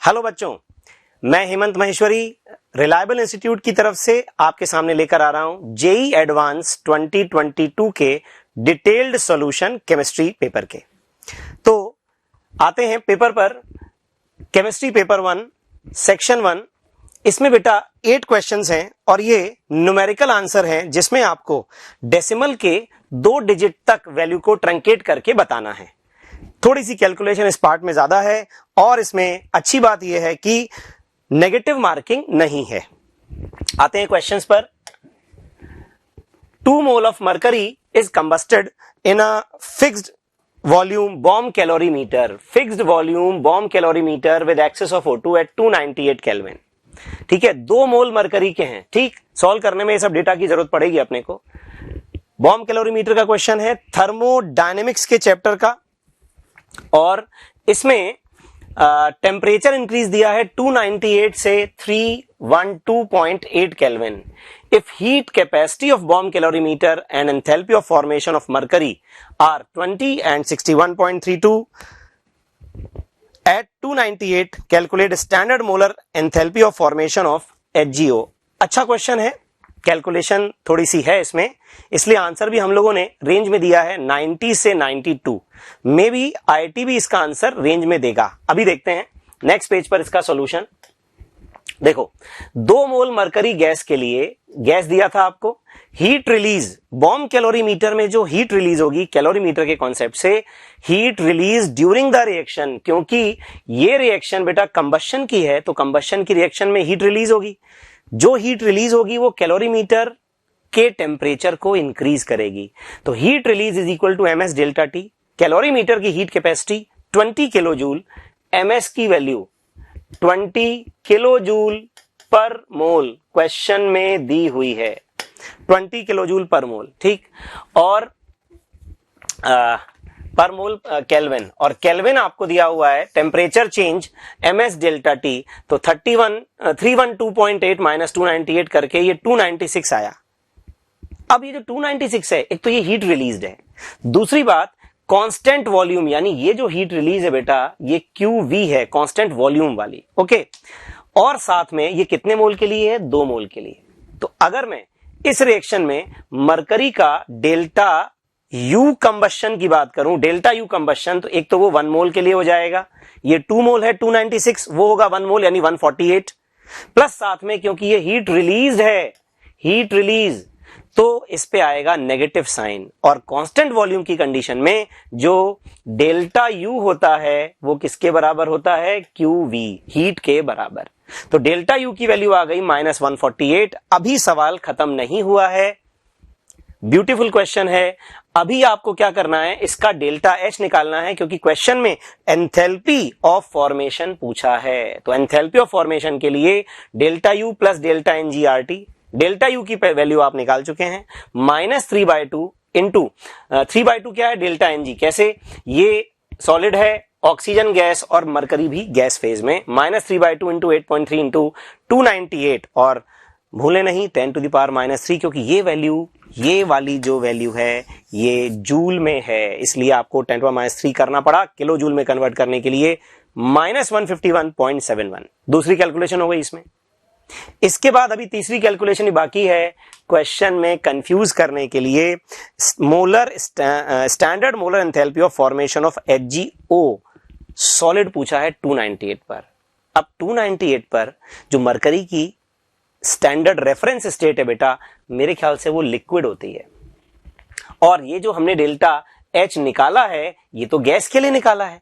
Hello बच्चों, मैं Hemant Maheshwari reliable institute की तरफ से आपके सामने लेकर आ रहा हूं जेई एडवांस 2022 के डिटेल्ड सॉल्यूशन केमिस्ट्री पेपर के। तो आते हैं पेपर पर। केमिस्ट्री पेपर 1 सेक्शन 1, इसमें बेटा 8 क्वेश्चंस हैं और ये न्यूमेरिकल आंसर हैं जिसमें आपको डेसिमल के 2 डिजिट तक वैल्यू को ट्रंकेट करके बताना है। थोड़ी सी कैलकुलेशन इस पार्ट में ज्यादा है और इसमें अच्छी बात यह है कि नेगेटिव मार्किंग नहीं है। आते हैं क्वेश्चंस पर। 2 mole of mercury is combusted in a fixed volume bomb calorimeter, fixed volume bomb calorimeter with excess of O2 at 298 kelvin. ठीक है, 2 मोल मरकरी के हैं। ठीक, सॉल्व करने में ये सब डेटा की जरूरत पड़ेगी अपने को। बॉम्ब कैलोरीमीटर का क्वेश्चन है थर्मोडायनेमिक्स के चैप्टर का और इसमें टेम्परेचर इंक्रीज दिया है 298 से 312.8 kelvin. If heat capacity of bomb calorimeter and enthalpy of formation of mercury are 20 and 61.32 at 298 calculate standard molar enthalpy of formation of HgO। अच्छा क्वेश्चन है, कैलकुलेशन थोड़ी सी है इसमें, इसलिए आंसर भी हम लोगों ने रेंज में दिया है 90 से 92। मे बी IIT भी इसका आंसर रेंज में देगा। अभी देखते हैं नेक्स्ट पेज पर इसका सॉल्यूशन। देखो, 2 मोल मरकरी गैस के लिए गैस दिया था आपको, हीट रिलीज बॉम्ब कैलोरीमीटर में जो हीट रिलीज होगी कैलोरीमीटर के कॉन्सेप्ट से, heat release during the reaction, क्योंकि ये रिएक्शन बेटा कंबशन की है तो कंबशन की रिएक्शन में हीट रिलीज होगी। जो हीट रिलीज होगी वो कैलोरीमीटर के टेम्परेचर को इंक्रीज करेगी। तो heat release is equal to MS delta T. Calorimeter की heat capacity 20 kilo joule, MS की value 20 kilo joule per mole question में दी हुई है, 20 किलो जूल पर मोल। ठीक, और पर मोल केल्विन, और केल्विन आपको दिया हुआ है temperature change MS delta T. तो 312.8 माइनस 298 करके ये 296 आया। अब ये जो 296 है, एक तो ये हीट रिलीज्ड है, दूसरी बात कांस्टेंट वॉल्यूम, यानी ये जो हीट रिलीज है बेटा ये QV है, कांस्टेंट वॉल्यूम वाली। ओके, और साथ में ये कितने मोल के लिए है? 2 मोल के लिए। तो अगर मैं इस रिएक्शन में मरकरी का डेल्टा U कंबशन की बात करूं, डेल्टा U कंबशन, तो एक तो वो 1 मोल के लिए हो जाएगा, ये 2 मोल है 296, वो होगा 1 मोल यानी 148, प्लस साथ में क्योंकि ये हीट रिलीज है, हीट रिलीज, तो इस पे आएगा नेगेटिव साइन। और कांस्टेंट वॉल्यूम की कंडीशन में जो डेल्टा U होता है वो किसके बराबर होता है? QV, हीट के बराबर। तो डेल्टा U की वैल्यू आ गई -148। अभी सवाल खत्म नहीं हुआ है, ब्यूटीफुल क्वेश्चन है। अभी आपको क्या करना है, इसका डेल्टा H निकालना है, क्योंकि क्वेश्चन में एंथैल्पी ऑफ फॉर्मेशन पूछा है। तो एंथैल्पी ऑफ फॉर्मेशन के लिए delta U plus delta NGRT, delta U की वैल्यू आप निकाल चुके हैं, -3/2 इंटू 3/2 क्या है? Delta NG। कैसे? ये सॉलिड है, ऑक्सीजन गैस और मरकरी भी गैस फेज में, -3/2 इंटू 8.3 इंटू 298, और भूले नहीं 10⁻⁻3, क्योंकि ये वैल्यू, ये वाली जो वैल्यू है ये जूल में है, इसलिए आपको 10⁻³ करना पड़ा। किलो जूल में कन्वर्ट करने के लिए -151.71। दूसरी कैलकुलेशन हो गई इसमें। इसके बाद अभी तीसरी कैलकुलेशन बाकी है क्वेश्चन में कंफ्यूज करने के लिए। Molar standard molar enthalpy of formation of HgO solid पूछा है 298 पर। अब 298 पर जो मरकरी की स्टैंडर्ड रेफरेंस स्टेट है बेटा, मेरे ख्याल से वो लिक्विड होती है, और ये जो हमने डेल्टा H निकाला है ये तो गैस के लिए निकाला है,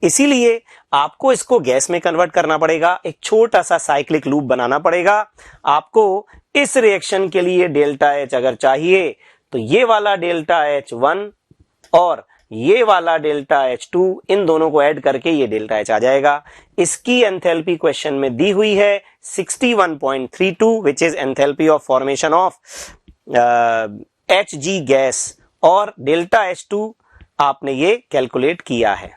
इसीलिए आपको इसको गैस में कन्वर्ट करना पड़ेगा। एक छोटा सा साइक्लिक लूप बनाना पड़ेगा आपको। इस रिएक्शन के लिए डेल्टा H अगर चाहिए तो ये वाला डेल्टा H1 और ये वाला डेल्टा H2, इन दोनों को ऐड करके ये डेल्टा H आ जाएगा। इसकी एंथैल्पी क्वेश्चन में दी हुई है 61.32, which is enthalpy of formation of Hg gas, और डेल्टा H2 आपने ये कैलकुलेट किया है,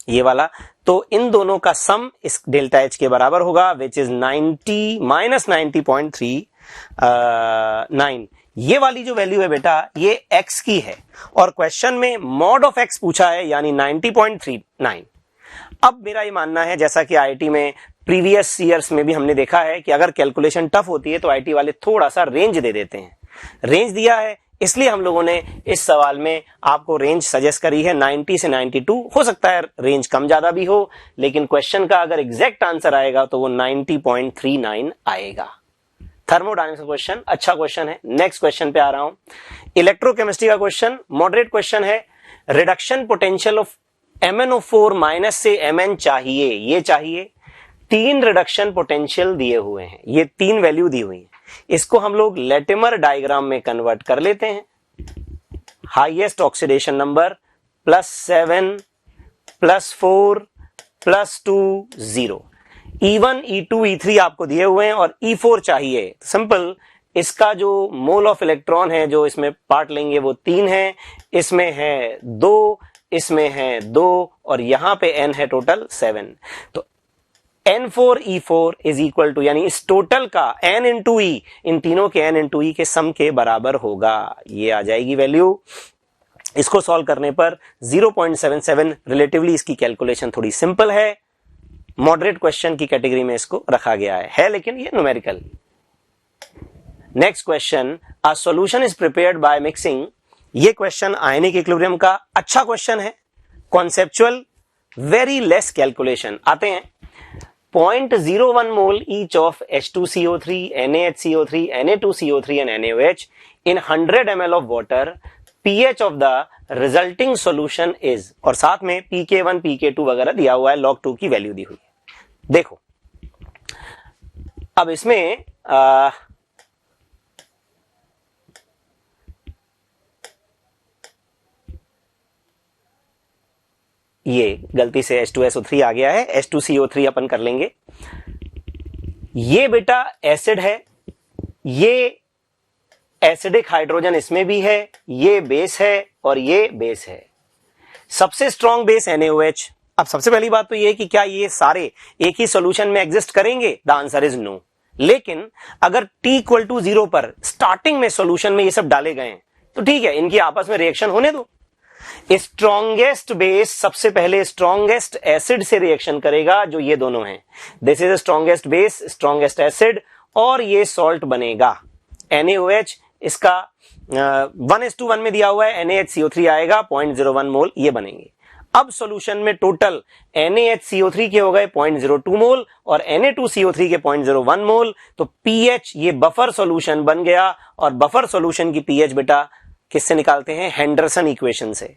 ये वाला। तो इन दोनों का सम इस डेल्टा H के बराबर होगा, विच इज -90.39। ये वाली जो वैल्यू है बेटा ये x की है, और क्वेश्चन में मॉड ऑफ x पूछा है, यानी 90.39। अब मेरा ये मानना है, जैसा कि आईआईटी में प्रीवियस ईयर्स में भी हमने देखा है कि अगर कैलकुलेशन टफ होती है तो आईआईटी वाले थोड़ा सा रेंज दे देते हैं। रेंज दिया है इसलिए हम लोगों ने इस सवाल में आपको रेंज सजेस्ट करी है 90 से 92। हो सकता है रेंज कम ज्यादा भी हो, लेकिन क्वेश्चन का अगर एग्जैक्ट आंसर आएगा तो वो 90.39 आएगा। थर्मोडायनेमिक्स का क्वेश्चन अच्छा क्वेश्चन है। नेक्स्ट क्वेश्चन पे आ रहा हूं, इलेक्ट्रोकेमिस्ट्री का क्वेश्चन, मॉडरेट क्वेश्चन है। Reduction potential of MnO4 minus से Mn चाहिए, ये चाहिए। 3 रिडक्शन पोटेंशियल दिए हुए हैं, ये 3 वैल्यू दी हुई है। इसको हम लोग लेटिमर डायग्राम में कन्वर्ट कर लेते हैं। Highest oxidation number +7 +4 +2 0। E1 E2 E3 आपको दिए हुए हैं और E4 चाहिए। सिंपल, इसका जो मोल ऑफ इलेक्ट्रॉन है जो इसमें पार्ट लेंगे वो 3 है, इसमें है 2, इसमें है 2 और यहां पे n है टोटल 7। तो N4E4 इज इक्वल टू, यानी इस टोटल का n इंटू ई, इन तीनों के n इंटू ई के सम के बराबर होगा। ये आ जाएगी वैल्यू। इसको सॉल्व करने पर 0.77, रिलेटिवली इसकी कैलकुलेशन थोड़ी सिंपल है। मॉडरेट क्वेश्चन की कैटेगरी में इसको रखा गया है लेकिन ये numerical. Next question, a solution is prepared by mixing. ये क्वेश्चन आयनिक इक्विलिब्रियम का अच्छा क्वेश्चन है, कॉन्सेप्चुअल, वेरी लेस कैलकुलेशन। आते हैं, 0.01 मोल each of H2CO3, NaHCO3, Na2CO3 and NaOH in 100 ml of water. pH of the resulting solution is, और साथ में pK1, pK2 वगैरह दिया हुआ है, log 2 की वैल्यू दी हुई है। देखो अब इसमें ये गलती से H2SO3 आ गया है, H2CO3 अपन कर लेंगे। ये बेटा एसिड है, ये एसिडिक हाइड्रोजन इसमें भी है, ये बेस है और ये बेस है। सबसे स्ट्रॉन्ग बेस NaOH। अब सबसे पहली बात तो ये है कि क्या ये सारे एक ही सॉल्यूशन में एग्जिस्ट करेंगे? The answer is no. लेकिन अगर T इक्वल टू 0 पर स्टार्टिंग में सॉल्यूशन में ये सब डाले गए हैं तो ठीक है, इनकी आपस में रिएक्शन होने दो। स्ट्रॉन्गेस्ट बेस सबसे पहले स्ट्रॉन्गेस्ट एसिड से रिएक्शन करेगा, जो ये दोनों हैं। This is strongest base, strongest acid, और ये सॉल्ट बनेगा NaOH। इसका 1:1 में दिया हुआ है, NaHCO3 आएगा 0.01 मोल, ये बनेंगे। अब सॉल्यूशन में टोटल NaHCO3 के हो गए 0.02 मोल और Na2CO3 के 0.01 मोल। तो pH, ये बफर सॉल्यूशन बन गया। और बफर सॉल्यूशन की pH बेटा किससे निकालते हैं? हेंडरसन इक्वेशन से,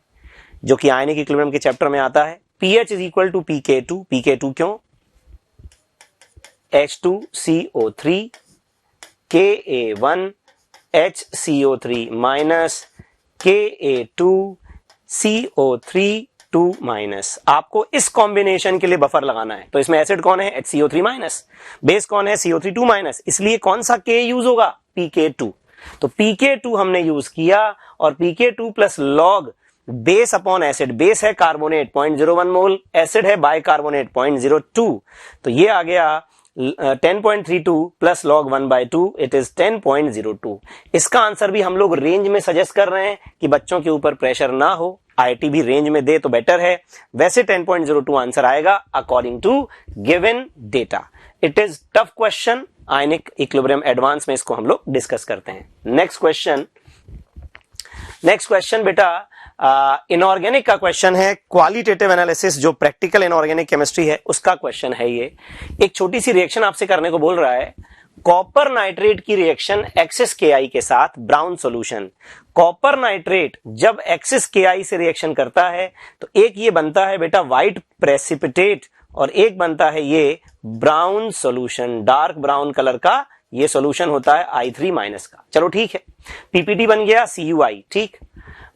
जो कि आयनिक इक्विलिब्रियम के चैप्टर में आता है। pH is equal to pK2। pK2 क्यों? H2CO3 Ka1 HCO3 minus Ka2 CO3 2 minus. आपको इस कॉम्बिनेशन के लिए बफर लगाना है। तो इसमें एसिड कौन है? HCO3 minus. बेस कौन है? CO3 2 minus. इसलिए कौन सा K यूज होगा? pK2। तो pK2 हमने यूज किया और pK2 plus log base upon acid. Base है कार्बोनेट 0.01 मोल, एसिड है बाइकार्बोनेट 0.02। तो ये आ गया 10.32 प्लस लॉग 1/2, इट इज 10.02। इसका आंसर भी हम लोग रेंज में सजेस्ट कर रहे हैं कि बच्चों के ऊपर प्रेशर ना हो, आईआईटी भी रेंज में दे तो बेटर है। वैसे 10.02 आंसर आएगा according to given data. It is tough question, ionic equilibrium advance में इसको हम लोग डिस्कस करते हैं। नेक्स्ट क्वेश्चन बेटा इनऑर्गेनिक का क्वेश्चन है, क्वालिटेटिव एनालिसिस, जो प्रैक्टिकल इनऑर्गेनिक केमिस्ट्री है उसका क्वेश्चन है। ये एक छोटी सी रिएक्शन आपसे करने को बोल रहा है। कॉपर नाइट्रेट की रिएक्शन एक्सिस KI के साथ, ब्राउन सॉल्यूशन। कॉपर नाइट्रेट जब एक्सिस KI से रिएक्शन करता है तो एक ये बनता है बेटा व्हाइट प्रेसिपिटेट और एक बनता है ये brown solution, dark brown colour का ये सॉल्यूशन होता है I3 माइनस का। चलो ठीक है, PPT बन गया CuI, ठीक।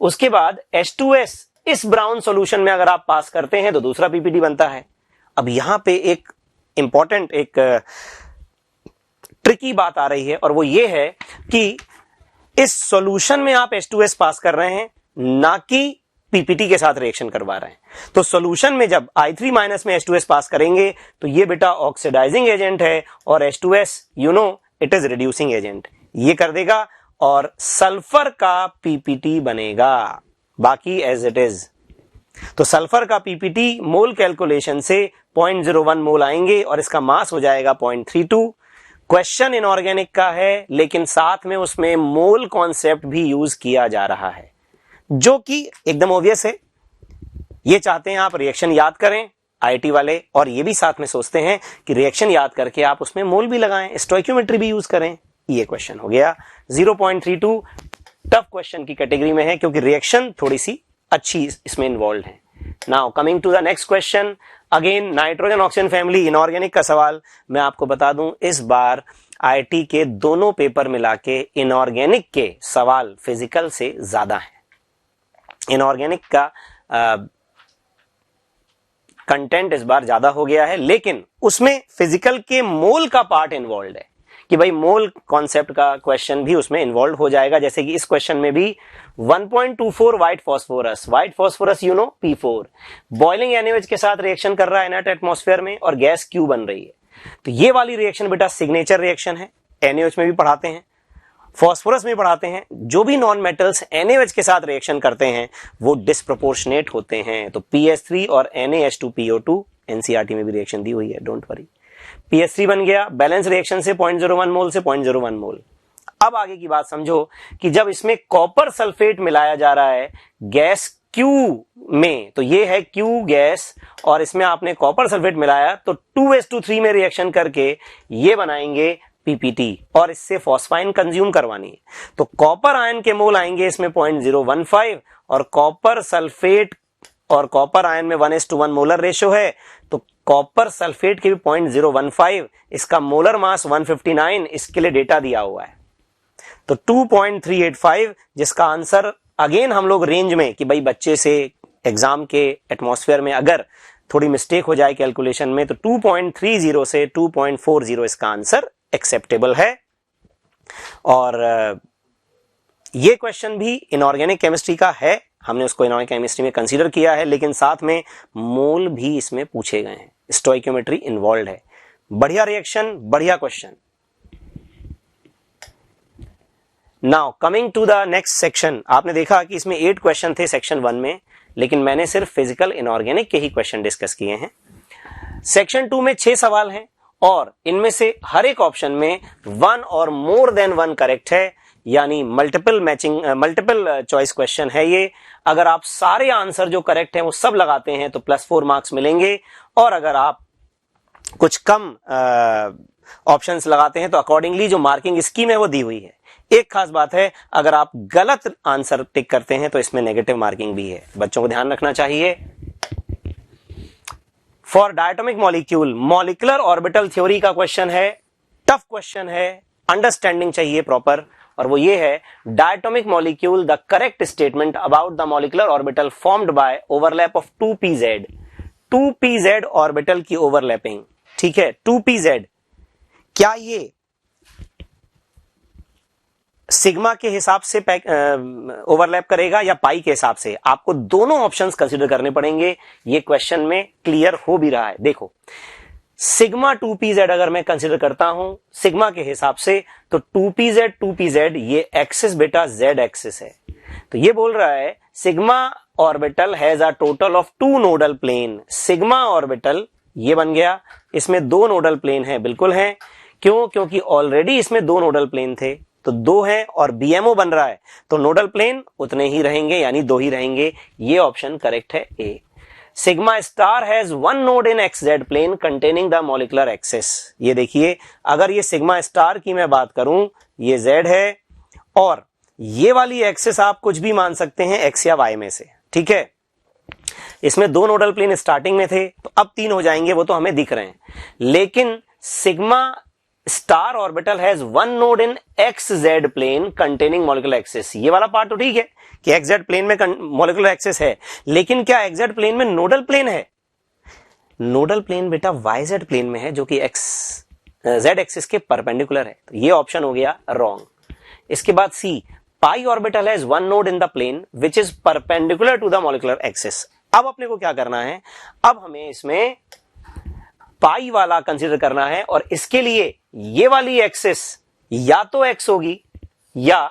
उसके बाद H2S इस ब्राउन सॉल्यूशन में अगर आप पास करते हैं तो दूसरा PPT बनता है। अब यहां पे एक इंपॉर्टेंट, एक ट्रिकी बात आ रही है और वो ये है कि इस सॉल्यूशन में आप H2S पास कर रहे हैं, ना कि PPT के साथ रिएक्शन करवा रहे हैं। तो सॉल्यूशन में जब I3 माइनस में H2S पास करेंगे तो ये बेटा ऑक्सीडाइजिंग एजेंट है और H2S you know it is reducing agent, ये कर देगा और सल्फर का PPT बनेगा, बाकी एज इट इज। तो सल्फर का पीपीटी मोल कैलकुलेशन से 0.01 मोल आएंगे और इसका मास हो जाएगा 0.32। क्वेश्चन इनऑर्गेनिक का है, लेकिन साथ में उसमें मोल कॉन्सेप्ट भी यूज किया जा रहा है, जो कि एकदम ऑब्वियस है। ये चाहते हैं आप रिएक्शन याद करें आईटी वाले, और ये भी साथ में सोचते हैं कि रिएक्शन याद करके आप उसमें मोल भी लगाएं, स्टोइकियोमेट्री भी यूज करें। ये क्वेश्चन हो गया 0.32। टफ क्वेश्चन की कैटेगरी में है क्योंकि रिएक्शन थोड़ी सी अच्छी इसमें इन्वॉल्व है। Now coming to the next question, again nitrogen oxygen family inorganic का सवाल। मैं आपको बता दूं इस बार आईटी के दोनों पेपर मिला के इनऑर्गेनिक के सवाल फिजिकल से ज्यादा है। इनऑर्गेनिक का कंटेंट इस बार ज्यादा हो गया है, लेकिन उसमें फिजिकल के मोल का पार्ट इन्वॉल्व है कि भाई मोल कॉन्सेप्ट का क्वेश्चन भी उसमें इन्वॉल्व हो जाएगा। जैसे कि इस क्वेश्चन में भी 1.24 white phosphorus you know P4 boiling NH के साथ रिएक्शन कर रहा है इनर्ट एटमॉस्फेयर में और गैस क्यू बन रही है। तो ये वाली रिएक्शन बेटा सिग्नेचर रिएक्शन है, एनएच में भी पढ़ाते हैं, फास्फोरस में पढ़ाते हैं। जो भी नॉन मेटल्स NaOH के साथ रिएक्शन करते हैं वो डिस्प्रोपोर्शनेट होते हैं। तो PS3 और NaH2PO2 एनसीईआरटी में भी रिएक्शन दी हुई है, डोंट वरी। PS3 बन गया बैलेंस रिएक्शन से 0.01 मोल से 0.01 मोल। अब आगे की बात समझो कि जब इसमें कॉपर सल्फेट मिलाया जा रहा है गैस Q में, तो ये है Q गैस और इसमें आपने कॉपर सल्फेट मिलाया, तो 2:3 में रिएक्शन करके ये बनाएंगे पीपीटी और इससे फॉस्फाइन कंज्यूम करवानी है। तो कॉपर आयन के मोल आएंगे इसमें 0.015 और कॉपर सल्फेट और कॉपर आयन में 1:1 मोलर रेशियो है, तो कॉपर सल्फेट के भी 0.015, इसका मोलर मास 159, इसके लिए डेटा दिया हुआ है। तो 2.385, जिसका आंसर अगेन हम लोग रेंज में कि भाई बच्चे से एग्जाम के एटमॉस्फेयर में अगर थोड़ी मिस्टेक हो जाए कैलकुलेशन में, तो 2.30 से 2.40 इसका आंसर एक्सेप्टेबल है। और ये क्वेश्चन भी इनऑर्गेनिक केमिस्ट्री का है, हमने उसको इनऑर्गेनिक केमिस्ट्री में कंसीडर किया है, लेकिन साथ में मोल भी इसमें पूछे गए हैं, स्टोइकियोमेट्री इन्वॉल्व है। बढ़िया रिएक्शन, बढ़िया question. Now coming to the next section, आपने देखा कि इसमें 8 क्वेश्चन थे सेक्शन 1 में, लेकिन मैंने सिर्फ फिजिकल इनऑर्गेनिक के ही क्वेश्चन डिस्कस किए हैं। सेक्शन 2 में 6 सवाल हैं और इनमें से हर एक ऑप्शन में 1 और मोर देन 1 करेक्ट है, यानी मल्टीपल चॉइस क्वेश्चन है ये। अगर आप सारे आंसर जो करेक्ट हैं वो सब लगाते हैं तो +4 मार्क्स मिलेंगे, और अगर आप कुछ कम ऑप्शंस लगाते हैं तो अकॉर्डिंगली जो मार्किंग स्कीम है वो दी हुई है। एक खास बात है, अगर आप गलत आंसर टिक करते हैं तो इसमें नेगेटिव मार्किंग भी है, बच्चों को ध्यान रखना चाहिए। For diatomic molecule molecular orbital theory का क्वेश्चन है, टफ क्वेश्चन है, अंडरस्टैंडिंग चाहिए प्रॉपर, और वो ये है diatomic molecule the correct statement about the molecular orbital formed by overlap of 2pz orbital की ओवरलैपिंग। ठीक है, 2pz क्या ये सिग्मा के हिसाब से ओवरलैप करेगा या पाई के हिसाब से? आपको दोनों ऑप्शंस कंसीडर करने पड़ेंगे, ये क्वेश्चन में क्लियर हो भी रहा है। देखो सिग्मा 2pz अगर मैं कंसीडर करता हूं सिग्मा के हिसाब से, तो 2pz ये एक्सिस बेटा z एक्सिस है। तो ये बोल रहा है sigma orbital has a total of 2 nodal plane. Sigma orbital ये बन गया, इसमें 2 नोडल प्लेन है, बिल्कुल है। क्यों? क्योंकि ऑलरेडी इसमें 2 नोडल प्लेन थे, तो 2 है और बीएमओ बन रहा है, तो नोडल प्लेन उतने ही रहेंगे, यानी 2 ही रहेंगे। ये ऑप्शन करेक्ट है A. Sigma star has 1 node in XZ plane containing the molecular axis. ये देखिए, अगर ये सिग्मा स्टार की मैं बात करूं, ये Z है और ये वाली एक्सिस आप कुछ भी मान सकते हैं X या Y में से। ठीक है, इसमें 2 नोडल प्लेन स्टार्टिंग में थे, तो अब 3 हो जाएंगे, वो तो हमें दिख रहे हैं। लेकिन sigma star orbital has 1 node in XZ plane containing molecular axis. ये वाला पार्ट तो ठीक है कि XZ प्लेन में मॉलिक्यूलर एक्सिस है, लेकिन क्या XZ प्लेन में नोडल प्लेन है? नोडल प्लेन बेटा YZ प्लेन में है, जो कि Z एक्सिस के परपेंडिकुलर है। तो ये ऑप्शन हो गया रॉन्ग। इसके बाद C, pi orbital has 1 node in the plane which is perpendicular to the molecular axis. अब अपने को क्या करना है, अब हमें इसमें पाई वाला कंसीडर करना है, और इसके लिए ये वाली एक्सिस या तो X होगी या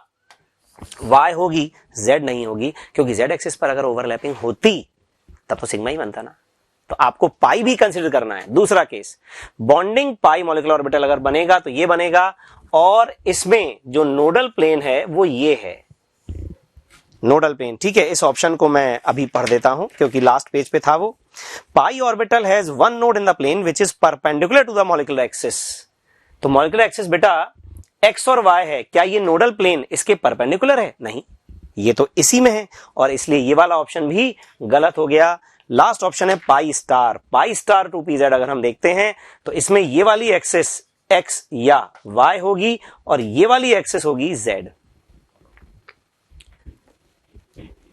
Y होगी, Z नहीं होगी, क्योंकि Z एक्सिस पर अगर ओवरलैपिंग होती तब तो सिग्मा ही बनता ना। तो आपको पाई भी कंसिडर करना है। दूसरा केस, बॉन्डिंग पाई मॉलिक्यूलर ऑर्बिटल अगर बनेगा तो ये बनेगा, और इसमें जो नोडल प्लेन है वो ये है, नोडल प्लेन। ठीक है, इस ऑप्शन को मैं अभी पढ़ देता हूं क्योंकि लास्ट पेज पे था वो। Pi orbital has one node in the plane which is perpendicular to the molecular axis. तो मॉलिक्यूलर एक्सिस बेटा एक्स और वाई है, क्या ये नोडल प्लेन इसके परपेंडिकुलर है? नहीं, ये तो इसी में है, और इसलिए ये वाला ऑप्शन भी गलत हो गया। लास्ट ऑप्शन है pi star two p z. अगर हम देखते हैं तो इसमें ये वाली एक्सिस एक्स या वाई होगी और ये वाली एक्सिस होगी जेड,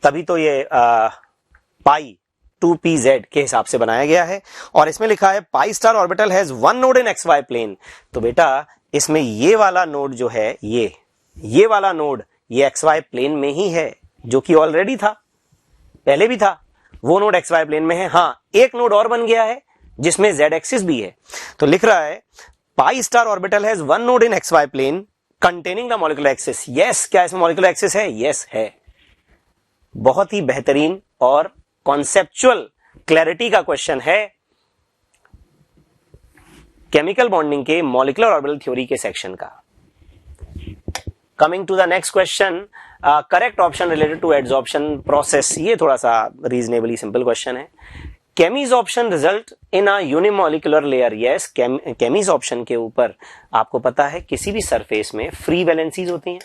तभी तो ये पाई 2pz के हिसाब से बनाया गया है। और इसमें लिखा है pi star orbital has one node in x y plane. तो बेटा इसमें ये वाला नोड जो है, ये वाला नोड ये एक्स वाई प्लेन में ही है, जो कि ऑलरेडी था, पहले भी था, वो नोड एक्स वाई प्लेन में है। हाँ, एक नोड और बन गया है जिसमें जेड एक्सिस भी है। तो लिख रहा है pi star orbital has one node in x y plane containing the molecular axis. Yes, क्या इसमें मॉलिक्यूलर एक्सिस है? यस है। बहुत ही बेहतरीन और कॉन्सेप्चुअल क्लैरिटी का क्वेश्चन है केमिकल बॉन्डिंग के मॉलिक्यूलर ऑर्बिटल थ्योरी के सेक्शन का। Coming to the next question, correct option related to adsorption process. ये थोड़ा सा रीजनेबली सिंपल क्वेश्चन है। Chemisorption result in a unimolecular layer. Yes, chemisorption के ऊपर आपको पता है किसी भी सरफेस में फ्री वैलेंसीज होती हैं,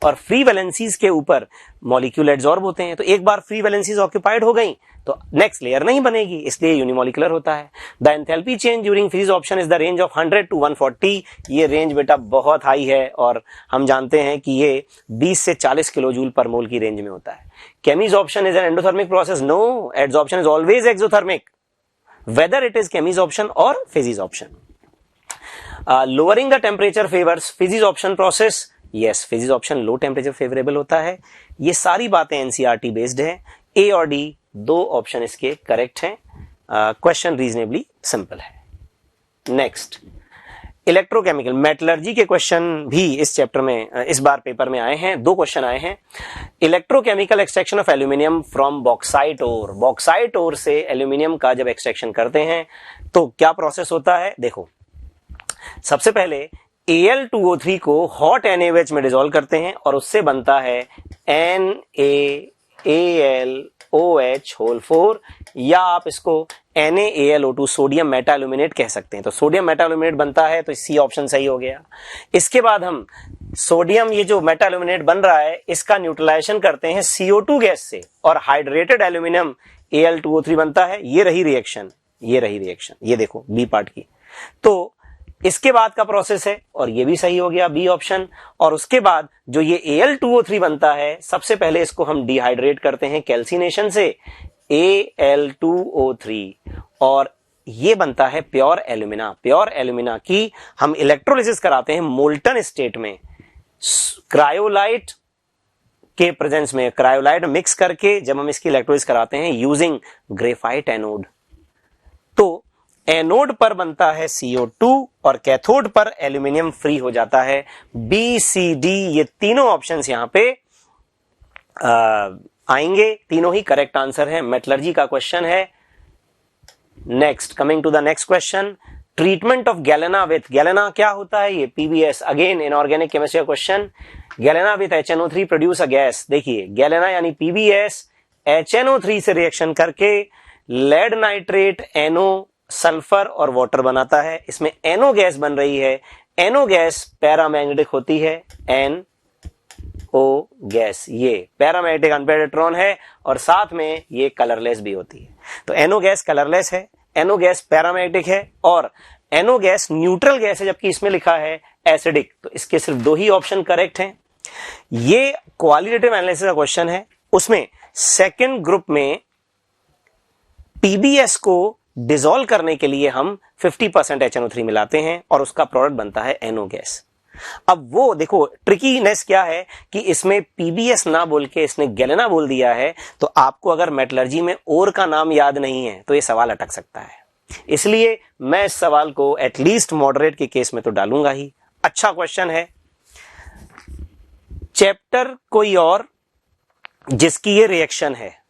और फ्री वैलेंसीज के ऊपर मॉलिक्यूल एडसॉर्ब होते हैं। तो एक बार फ्री वैलेंसीज ऑक्यूपाइड हो गई तो नेक्स्ट लेयर नहीं बनेगी, इसलिए यूनिमॉलिक्यूलर होता है। The enthalpy change during physisorption is the range of 100 to 140। ये रेंज बेटा बहुत हाई है, और हम जानते हैं कि ये 20 से 40 किलो जूल पर मोल की रेंज में होता है। Chemisorption is an endothermic process. No, adsorption is always exothermic, whether it is chemisoption or physisorption. Lowering the temperature favors physisorption process. Yes, physisorption low temperature favorable होता है। ये सारी बातें NCERT based है। ए और डी दो ऑप्शन इसके correct हैं। क्वेश्चन रीजनेबली सिंपल है। नेक्स्ट, इलेक्ट्रोकेमिकल मेटलर्जी के क्वेश्चन भी इस चैप्टर में इस बार पेपर में आए हैं। दो क्वेश्चन आए हैं। Electrochemical extraction of aluminium from bauxite ore. Bauxite ore से एल्यूमिनियम का जब एक्सट्रैक्शन करते हैं तो क्या प्रोसेस होता है? देखो, सबसे पहले Al2O3 को हॉट NaOH में डिसॉल्व करते हैं और उससे बनता है NaAlOH4, या आप इसको NaAlO2 सोडियम मेटा एल्यूमिनेट कह सकते हैं। तो सोडियम मेटा एल्यूमिनेट बनता है, तो सी ऑप्शन सही हो गया। इसके बाद हम सोडियम, ये जो मेटा एल्यूमिनेट बन रहा है, इसका न्यूट्रलाइजेशन करते हैं CO2 गैस से, और हाइड्रेटेड एल्यूमिनियम Al2O3 बनता है। ये रही रिएक्शन, ये देखो बी पार्ट की। तो इसके बाद का प्रोसेस है, और ये भी सही हो गया बी ऑप्शन। और उसके बाद जो ये Al2O3 बनता है, सबसे पहले इसको हम डिहाइड्रेट करते हैं कैल्सिनेशन से, Al2O3, और ये बनता है प्योर एल्यूमिना। प्योर एल्यूमिना की हम इलेक्ट्रोलिसिस कराते हैं मोल्टन स्टेट में, क्रायोलाइट के प्रेजेंस में, क्रायोलाइट मिक्स करके जब हम इसकी इलेक्ट्रोलिसिस कराते हैं यूजिंग ग्रेफाइट एनोड। तो एनोड पर बनता है CO2 और कैथोड पर एल्यूमिनियम फ्री हो जाता है। बी सी डी ये तीनों ऑप्शंस यहां पे आएंगे, तीनों ही करेक्ट आंसर है। मेटलर्जी का क्वेश्चन है। Next, coming to the next question, treatment of galena with. Galena क्या होता है? ये PBS, अगेन इनऑर्गेनिक केमिस्ट्री का question. Galena with HNO3 produce a gas. देखिए, गैलेना यानी PBS HNO3 से रिएक्शन करके लेड नाइट्रेट, NO, सल्फर और वाटर बनाता है। इसमें NO गैस बन रही है। NO गैस पैरामैग्नेटिक होती है, NO गैस ये पैरामैग्नेटिक अनपेयर्ड इलेक्ट्रॉन है, और साथ में ये कलरलेस भी होती है। तो NO गैस कलरलेस है, NO गैस पैरामैग्नेटिक है, और NO गैस न्यूट्रल गैस है, जबकि इसमें लिखा है एसिडिक। तो इसके सिर्फ दो ही ऑप्शन करेक्ट हैं। ये क्वालिटेटिव एनालिसिस का क्वेश्चन है। उसमें सेकंड ग्रुप में PBS को डिसॉल्व करने के लिए हम 50% HNO3 मिलाते हैं, और उसका प्रोडक्ट बनता है NO गैस। अब वो देखो ट्रिकीनेस क्या है कि इसमें PBS ना बोल के इसने गैलेना बोल दिया है। तो आपको अगर मेटलर्जी में और का नाम याद नहीं है तो ये सवाल अटक सकता है। इसलिए मैं इस सवाल को एटलीस्ट मॉडरेट के केस में तो डालूंगा ही। अच्छा क्वेश्चन है। चैप्टर कोई और जिसकी ये रिएक्शन है,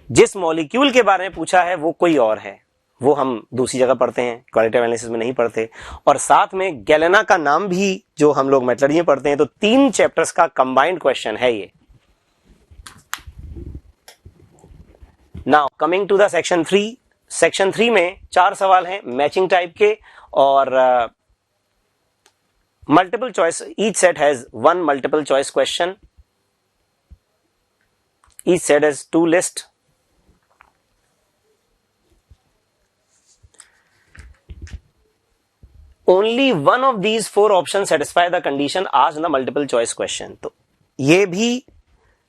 जिस मॉलिक्यूल के बारे में पूछा है वो कोई और है, वो हम दूसरी जगह पढ़ते हैं, क्वालिटेटिव एनालिसिस में नहीं पढ़ते। और साथ में गैलेना का नाम भी जो हम लोग मेटलर्जी में पढ़ते हैं, तो 3 चैप्टर्स का कंबाइंड क्वेश्चन है ये। Now coming to the section 3। Section 3 में 4 सवाल हैं मैचिंग टाइप के, और multiple choice. Each set has 1 multiple choice question, each set has 2 list. Only one of these 4 option satisfy the condition as the multiple choice question. तो ये भी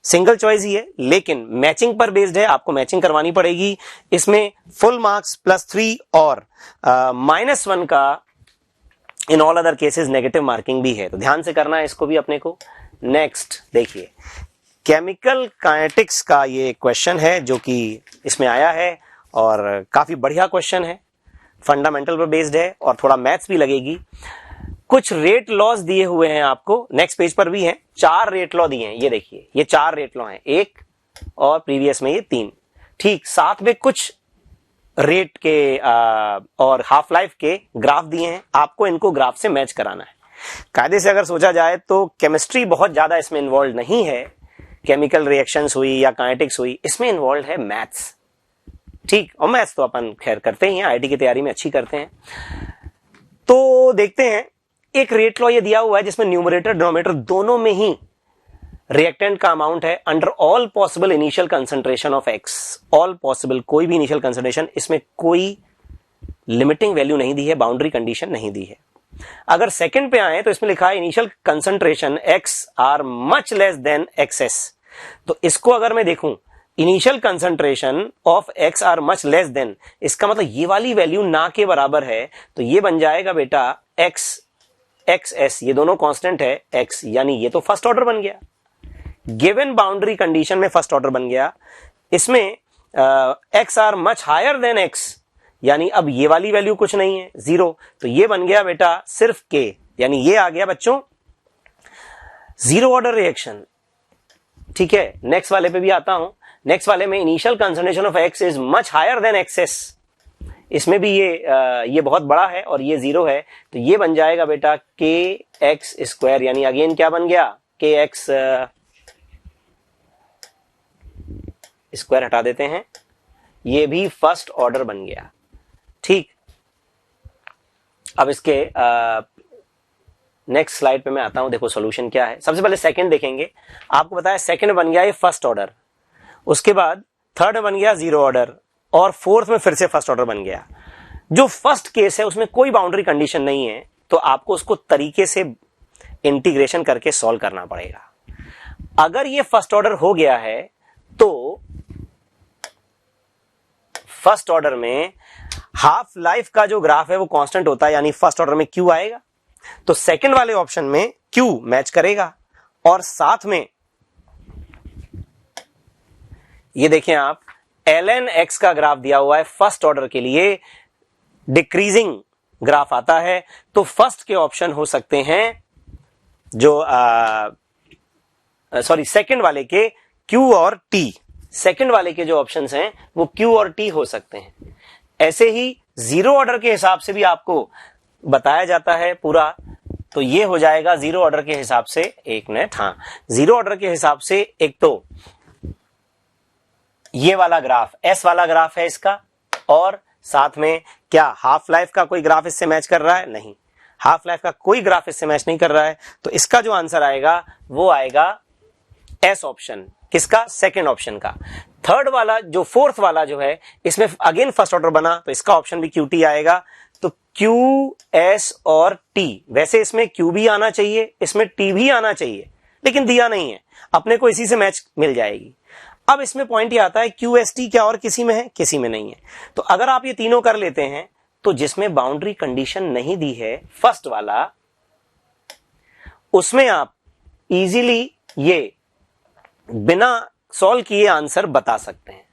single choice ही है, लेकिन मैचिंग पर बेस्ड है, आपको मैचिंग करवानी पड़ेगी। इसमें फुल मार्क्स +3 और -1 का in all other cases negative marking भी है, तो ध्यान से करना है इसको भी अपने को। नेक्स्ट देखिए, केमिकल काइनेटिक्स का ये क्वेश्चन है जो कि इसमें आया है, और काफी बढ़िया क्वेश्चन है, फंडामेंटल पर बेस्ड है और थोड़ा मैथ्स भी लगेगी। कुछ रेट लॉज दिए हुए हैं आपको, नेक्स्ट पेज पर भी हैं। 4 रेट लॉ दिए हैं, ये देखिए, ये 4 रेट लॉ हैं, 1 और प्रीवियस में ये 3। ठीक, साथ में कुछ रेट के और हाफ लाइफ के ग्राफ दिए हैं, आपको इनको ग्राफ से मैच कराना है। कायदे से अगर सोचा जाए तो केमिस्ट्री बहुत ज्यादा इसमें इन्वॉल्व नहीं है, केमिकल रिएक्शंस हुई या काइनेटिक्स हुई, इसमें इन्वॉल्व है मैथ्स। ठीक, और मैथ्स तो अपन खैर करते ही हैं, आईटी की तैयारी में अच्छी करते हैं। तो देखते हैं, एक रेट लॉ ये दिया हुआ है जिसमें न्यूमरेटर डिनोमिनेटर दोनों में ही रिएक्टेंट का अमाउंट है under all possible initial concentration of x. All possible, कोई भी इनिशियल कंसंट्रेशन, इसमें कोई लिमिटिंग वैल्यू नहीं दी है, बाउंड्री कंडीशन नहीं दी है। अगर सेकंड पे आए तो इसमें लिखा है initial concentration X are much less than XS. तो इसको अगर मैं देखूं, initial concentration of X are much less than, इसका मतलब ये वाली वैल्यू ना के बराबर है, तो ये बन जाएगा बेटा एक्स एक्स एस, ये दोनों कांस्टेंट है एक्स, यानी ये तो फर्स्ट ऑर्डर बन गया, गिवन बाउंड्री कंडीशन में फर्स्ट ऑर्डर बन गया। इसमें X are much higher than X, यानी अब ये वाली वैल्यू कुछ नहीं है, 0, तो ये बन गया बेटा सिर्फ के, यानी ये आ गया बच्चों 0 ऑर्डर रिएक्शन। ठीक है, नेक्स्ट वाले पे भी आता हूं। नेक्स्ट वाले में initial concentration of X is much higher than XS, इसमें भी ये बहुत बड़ा है और ये 0 है, तो ये बन जाएगा बेटा के एक्स स्क्वायर, यानी अगेन क्या बन गया, के एक्स स्क्वायर हटा देते हैं, ये भी फर्स्ट ऑर्डर बन गया। ठीक, अब इसके नेक्स्ट स्लाइड पे मैं आता हूं, देखो सॉल्यूशन क्या है। सबसे पहले सेकंड देखेंगे, आपको बताया सेकंड बन गया ये फर्स्ट ऑर्डर, उसके बाद थर्ड बन गया 0 ऑर्डर, और फोर्थ में फिर से फर्स्ट ऑर्डर बन गया। जो फर्स्ट केस है उसमें कोई बाउंड्री कंडीशन नहीं है, तो आपको उसको तरीके से इंटीग्रेशन करके सॉल्व करना पड़ेगा। अगर ये फर्स्ट ऑर्डर हो गया है तो फर्स्ट ऑर्डर में हाफ लाइफ का जो ग्राफ है वो कांस्टेंट होता है, यानी फर्स्ट ऑर्डर में क्यू आएगा, तो सेकंड वाले ऑप्शन में क्यू मैच करेगा। और साथ में ये देखें आप, ln x का ग्राफ दिया हुआ है फर्स्ट ऑर्डर के लिए, डिक्रीजिंग ग्राफ आता है, तो फर्स्ट के ऑप्शन हो सकते हैं जो सेकंड वाले के q और t, सेकंड वाले के जो ऑप्शंस हैं वो q और t हो सकते हैं। ऐसे ही 0 ऑर्डर के हिसाब से भी आपको बताया जाता है पूरा, तो ये हो जाएगा 0 ऑर्डर के हिसाब से, एक मिनट, हाँ, 0 ऑर्डर के हिसाब से एक तो ये वाला ग्राफ एस वाला ग्राफ है इसका, और साथ में क्या हाफ लाइफ का कोई ग्राफ इससे मैच कर रहा है, नहीं, हाफ लाइफ का कोई ग्राफ इससे मैच नहीं कर रहा है, तो इसका जो आंसर आएगा वो आएगा एस ऑप्शन, किसका, सेकंड ऑप्शन का। थर्ड वाला जो फोर्थ वाला जो है, इसमें अगेन फर्स्ट ऑर्डर बना, तो इसका ऑप्शन भी QT आएगा, तो Q, S और T, वैसे इसमें Q भी आना चाहिए, इसमें T भी आना चाहिए, लेकिन दिया नहीं है, अपने को इसी से मैच मिल जाएगी। अब इसमें पॉइंट ये आता है QST क्या और किसी में है, किसी में नहीं है। तो अगर आप ये तीनों कर लेते हैं, तो जिसमें बाउंड्री कंडीशन नहीं दी है फर्स्ट वाला, उसमें आप इजीली ये बिना सॉल्व किए आंसर बता सकते हैं।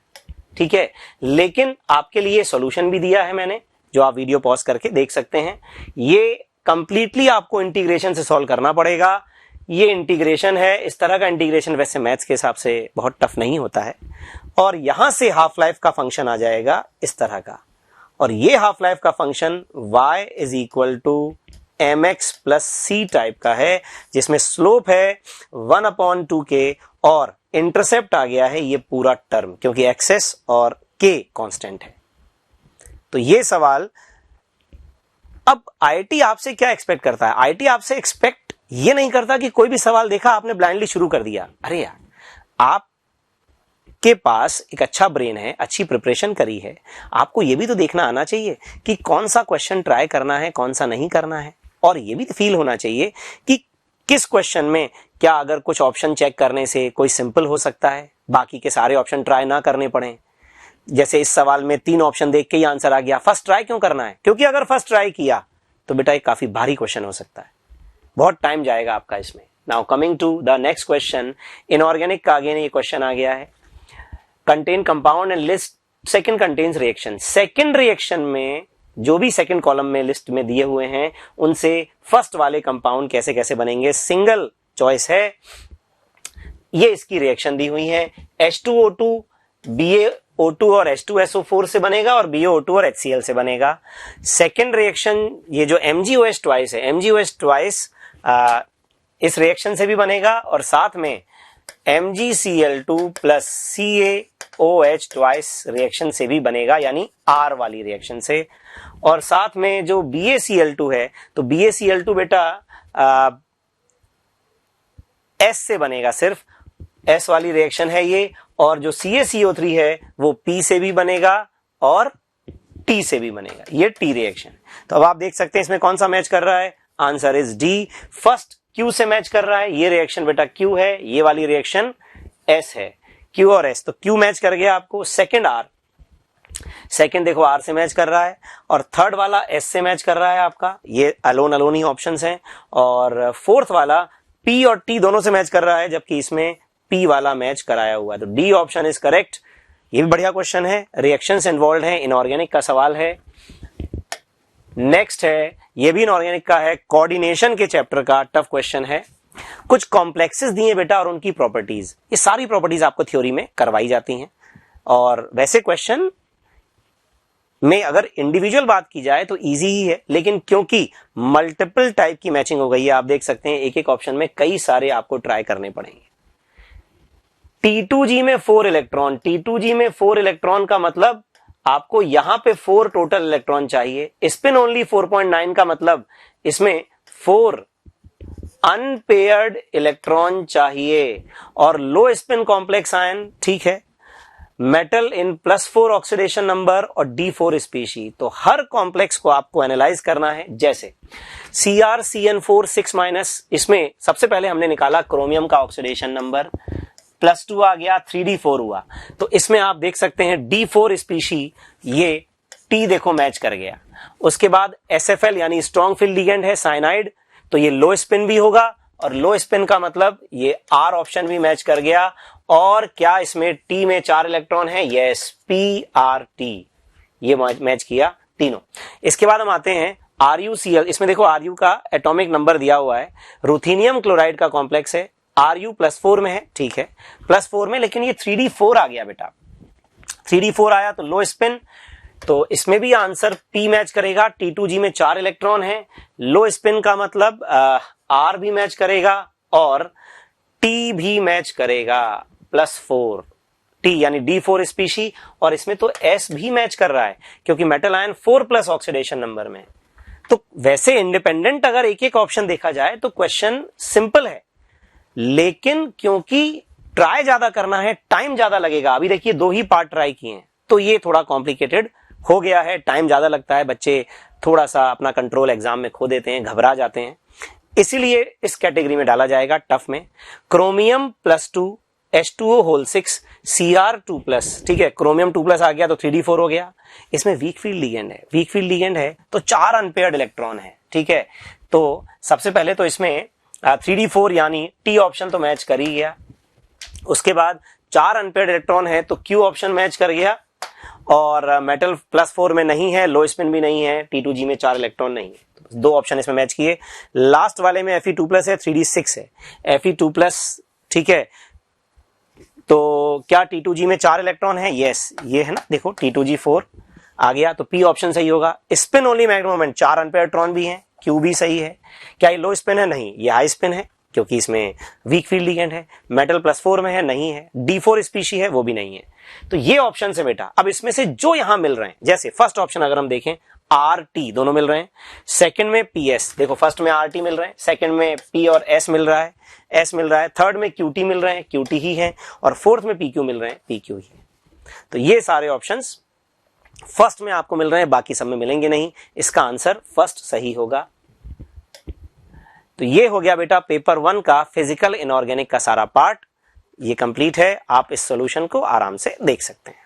ठीक है, लेकिन आपके लिए सॉल्यूशन भी दिया है मैंने, जो आप वीडियो पॉज करके देख सकते हैं। ये कंप्लीटली आपको इंटीग्रेशन से सॉल्व करना पड़ेगा, ये इंटीग्रेशन है, इस तरह का इंटीग्रेशन वैसे मैथ्स के हिसाब से बहुत टफ नहीं होता है। और यहां से हाफ लाइफ का फंक्शन आ जाएगा इस तरह का, और ये हाफ लाइफ का function y is equal to mx plus C type का है, जिसमें स्लोप है 1/2k और इंटरसेप्ट आ गया है ये पूरा टर्म, क्योंकि एक्सेस और k कांस्टेंट है। तो ये सवाल, अब आईआईटी आपसे क्या एक्सपेक्ट करता है? आईआईटी आपसे एक्सपेक्ट ये नहीं करता कि कोई भी सवाल देखा आपने ब्लाइंडली शुरू कर दिया। अरे यार, आप के पास एक अच्छा ब्रेन है, अच्छी प्रिपरेशन करी है, आपको यह भी तो देखना आना चाहिए कि कौन सा क्वेश्चन ट्राई करना है, कौन सा नहीं करना है, और यह भी फील होना चाहिए कि किस क्वेश्चन में क्या अगर कुछ ऑप्शन चेक करने से कोई सिंपल हो सकता है, बाकी के सारे ऑप्शन ट्राई ना करने पड़े। जैसे इस सवाल में 3 ऑप्शन देख के ही आंसर आ गया, फर्स्ट ट्राई क्यों करना है? क्योंकि अगर फर्स्ट ट्राई किया तो बेटा एक काफी भारी क्वेश्चन हो सकता है, बहुत टाइम जाएगा आपका इसमें। Now coming to the next question, inorganic का आगे ये क्वेश्चन आ गया है, contain compound and list second contains reaction. Second reaction में जो भी सेकंड कॉलम में लिस्ट में दिए हुए हैं उनसे फर्स्ट वाले कंपाउंड कैसे कैसे बनेंगे, सिंगल चॉइस है। ये इसकी रिएक्शन दी हुई है, H2O2 BaO2 और H2SO4 से बनेगा और BaO2 और HCl से बनेगा। सेकंड रिएक्शन ये जो MgOH ट्वाइस है, MgOH ट्वाइस इस रिएक्शन से भी बनेगा और साथ में MgCl2 plus CaOH twice reaction से भी बनेगा, यानी R वाली रिएक्शन से। और साथ में जो BaCl2 है तो BaCl2 बेटा S से बनेगा, सिर्फ S वाली रिएक्शन है ये। और जो CaCO3 है वो P से भी बनेगा और T से भी बनेगा, ये T रिएक्शन। तो अब आप देख सकते हैं इसमें कौन सा मैच कर रहा है, answer is D। First Q से मैच कर रहा है, ये रिएक्शन बेटा Q है, ये वाली रिएक्शन S है, Q और S, तो Q मैच कर गया आपको। सेकंड R, सेकंड देखो R से मैच कर रहा है, और थर्ड वाला S से मैच कर रहा है आपका, ये अलोन अलोन ही ऑप्शंस हैं। और फोर्थ वाला P और T दोनों से मैच कर रहा है, जबकि इसमें P वाला मैच कराया हुआ है, तो D ऑप्शन इज करेक्ट। ये भी बढ़िया क्वेश्चन है, रिएक्शंस इन्वॉल्व है, इनऑर्गेनिक का सवाल है। नेक्स्ट है, ये भी इनऑर्गेनिक का है, कोऑर्डिनेशन के चैप्टर का टफ क्वेश्चन है। कुछ कॉम्प्लेक्सेस दिए बेटा और उनकी प्रॉपर्टीज, ये सारी प्रॉपर्टीज आपको थ्योरी में करवाई जाती हैं। और वैसे क्वेश्चन में अगर इंडिविजुअल बात की जाए तो इजी ही है, लेकिन क्योंकि मल्टीपल टाइप की मैचिंग हो गई है, आप देख सकते हैं एक एक ऑप्शन में कई सारे आपको ट्राई करने पड़ेंगे। T2G में 4 इलेक्ट्रॉन, T2G में 4 इलेक्ट्रॉन का मतलब आपको यहां पे 4 टोटल इलेक्ट्रॉन चाहिए। स्पिन ओनली 4.9 का मतलब इसमें 4 अनपेयर्ड इलेक्ट्रॉन चाहिए। और लो स्पिन कॉम्प्लेक्स आयन, ठीक है, मेटल इन +4 ऑक्सीडेशन नंबर और D4 स्पीशी। तो हर कॉम्प्लेक्स को आपको एनालाइज करना है। जैसे CrCN4 6-, इसमें सबसे पहले हमने निकाला क्रोमियम का ऑक्सीडेशन नंबर, +2 आ गया, 3D4 हुआ। तो इसमें आप देख सकते हैं D4 स्पीशी, ये T देखो मैच कर गया। उसके बाद SFL यानी स्ट्रॉन्ग फील्ड लिगेंड है, साइनाइड, तो ये लो स्पिन भी होगा, और लो स्पिन का मतलब ये R ऑप्शन भी मैच कर गया। और क्या इसमें T में 4 इलेक्ट्रॉन है? यस, PRT, ये मैच किया तीनों। इसके बाद हम आते हैं RuCl, इसमें देखो Ru का एटॉमिक नंबर दिया हुआ है, रुथीनियम क्लोराइड का कॉम्प्लेक्स है, Ru +4 में है, ठीक है, +4 में, लेकिन ये 3D4 आ गया बेटा, 3D4 आया तो लो स्पिन, तो इसमें भी आंसर P मैच करेगा। T2G में 4 इलेक्ट्रॉन है, लो स्पिन का मतलब R भी मैच करेगा और T भी मैच करेगा, +4 T यानी D4 स्पीशी। और इसमें तो S भी मैच कर रहा है क्योंकि मेटल आयन 4+ ऑक्सीडेशन नंबर में। तो वैसे इंडिपेंडेंट अगर एक एक ऑप्शन देखा जाए तो क्वेश्चन सिंपल है, लेकिन क्योंकि ट्राई ज्यादा करना है, टाइम ज्यादा लगेगा। अभी देखिए 2 ही पार्ट ट्राई किए हैं, तो ये थोड़ा कॉम्प्लिकेटेड हो गया है, टाइम ज्यादा लगता है, बच्चे थोड़ा सा अपना कंट्रोल एग्जाम में खो देते हैं, घबरा जाते हैं, इसीलिए इस कैटेगरी में डाला जाएगा टफ में। क्रोमियम +2 H2O6 Cr2+, ठीक है, क्रोमियम 2+ आ गया तो 3D4 हो गया। इसमें वीक फील्ड लिगेंड है, वीक फील्ड लिगेंड है तो 4 अनपेयर्ड इलेक्ट्रॉन है, ठीक है। तो सबसे पहले तो इसमें 3D4 यानी T ऑप्शन तो मैच कर ही गया। उसके बाद 4 अनपेयर्ड इलेक्ट्रॉन है तो Q ऑप्शन मैच कर गया, और मेटल +4 में नहीं है, लो स्पिन भी नहीं है, T2G में 4 इलेक्ट्रॉन नहीं है, तो दो ऑप्शन इसमें मैच किए। लास्ट वाले में Fe2+ है, 3d6 है, Fe2+, ठीक है। तो क्या T2G में 4 इलेक्ट्रॉन है? यस, ये है ना, देखो T2G4 आ गया, तो पी ऑप्शन सही होगा। Spin only magnetic moment, 4 unpaired electron भी हैं, क्यू भी सही है। क्या ये लो स्पिन है? नहीं, ये हाई स्पिन है क्योंकि इसमें वीक फील्ड लिगेंड है। मेटल +4 में है? नहीं है। D4 स्पीशी है? वो भी नहीं है। तो ये ऑप्शन है बेटा। अब इसमें से जो यहां मिल रहे हैं, जैसे फर्स्ट ऑप्शन अगर हम देखें, RT दोनों मिल रहे हैं, सेकंड में PS, देखो फर्स्ट में RT मिल रहे हैं, सेकंड में P और S मिल रहा है, S मिल रहा है, थर्ड में QT मिल रहे हैं, QT ही है, और फोर्थ में PQ मिल रहे हैं, PQ ही है। तो ये सारे ऑप्शंस फर्स्ट में आपको मिल रहे हैं, बाकी सब में मिलेंगे नहीं। इसका आंसर फर्स्ट सही होगा। तो ये हो गया बेटा पेपर 1 का फिजिकल इनऑर्गेनिक का सारा पार्ट, ये कंप्लीट है। आप इस सॉल्यूशन को आराम से देख सकते हैं।